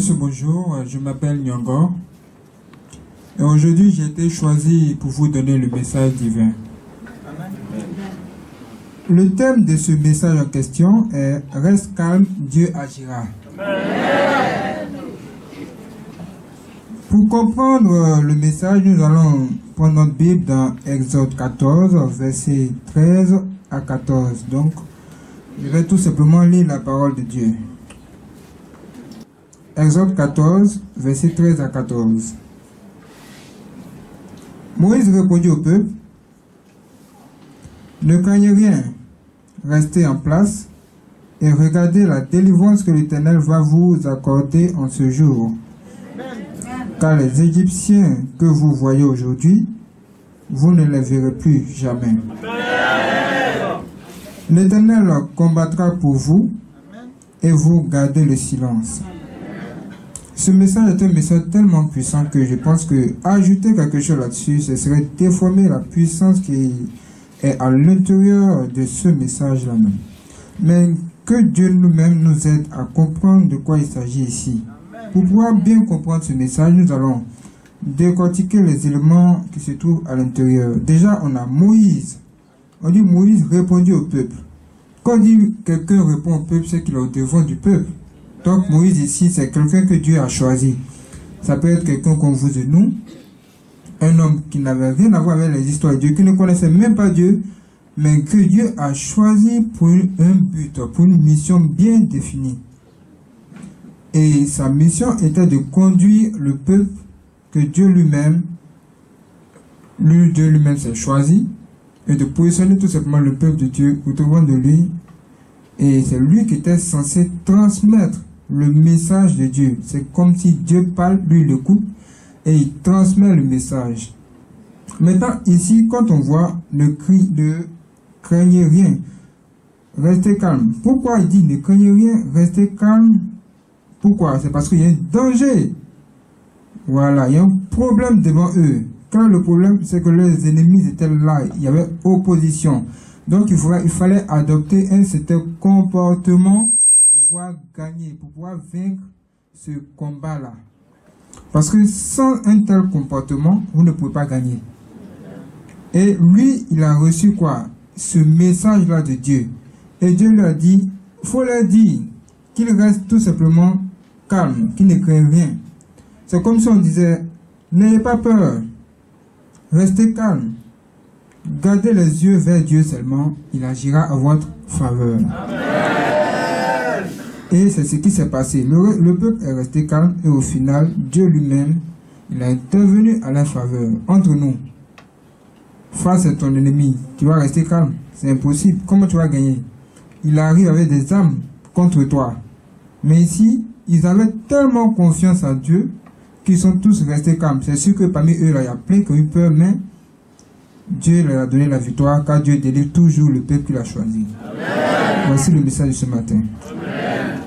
tous, bonjour, je m'appelle Nyongo et aujourd'hui j'ai été choisi pour vous donner le message divin. Le thème de ce message en question est « Reste calme, Dieu agira ». Pour comprendre le message, nous allons prendre notre Bible dans Exode 14, versets 13 à 14. Donc, je vais tout simplement lire la parole de Dieu. Exode 14, versets 13 à 14. Moïse répondit au peuple: ne craignez rien, restez en place et regardez la délivrance que l'Éternel va vous accorder en ce jour. Car les Égyptiens que vous voyez aujourd'hui, vous ne les verrez plus jamais. L'Éternel combattra pour vous et vous gardez le silence. Ce message est un message tellement puissant que je pense que ajouter quelque chose là-dessus, ce serait déformer la puissance qui est à l'intérieur de ce message-là même. Mais que Dieu nous-mêmes nous aide à comprendre de quoi il s'agit ici. Pour pouvoir bien comprendre ce message, nous allons décortiquer les éléments qui se trouvent à l'intérieur. Déjà, on a Moïse. On dit Moïse répondit au peuple. Quand on dit quelqu'un répond au peuple, c'est qu'il est au devant du peuple. Donc Moïse ici, c'est quelqu'un que Dieu a choisi. Ça peut être quelqu'un comme vous et nous, un homme qui n'avait rien à voir avec les histoires de Dieu, qui ne connaissait même pas Dieu, mais que Dieu a choisi pour un but, pour une mission bien définie. Et sa mission était de conduire le peuple que Dieu lui-même s'est choisi, et de positionner tout simplement le peuple de Dieu au devant de lui. Et c'est lui qui était censé transmettre le message de Dieu. C'est comme si Dieu parle, lui il écoute, et il transmet le message. Maintenant, ici, quand on voit le cri de « craignez rien », restez calme. Pourquoi il dit « ne craignez rien, restez calme » ? Pourquoi? C'est parce qu'il y a un danger. Voilà, il y a un problème devant eux. Quand le problème, c'est que les ennemis étaient là, il y avait opposition. Donc, il fallait adopter un certain comportement pour pouvoir gagner, pour pouvoir vaincre ce combat-là. Parce que sans un tel comportement, vous ne pouvez pas gagner. Et lui, il a reçu quoi? Ce message-là de Dieu. Et Dieu lui a dit, il faut leur dire qu'il reste tout simplement calme, qu'il ne craint rien. C'est comme si on disait, n'ayez pas peur, restez calme, gardez les yeux vers Dieu seulement, il agira à votre faveur. Amen. Et c'est ce qui s'est passé. Le peuple est resté calme et au final, Dieu lui-même, il a intervenu à leur faveur. Entre nous, face à ton ennemi, tu vas rester calme, c'est impossible. Comment tu vas gagner? Il arrive avec des armes contre toi. Mais ici, ils avaient tellement confiance en Dieu qu'ils sont tous restés calmes. C'est sûr que parmi eux, là, il y a plein qui ont eu peur, mais Dieu leur a donné la victoire, car Dieu délivre toujours le peuple qu'il a choisi. Amen. Voici le message de ce matin. Amen.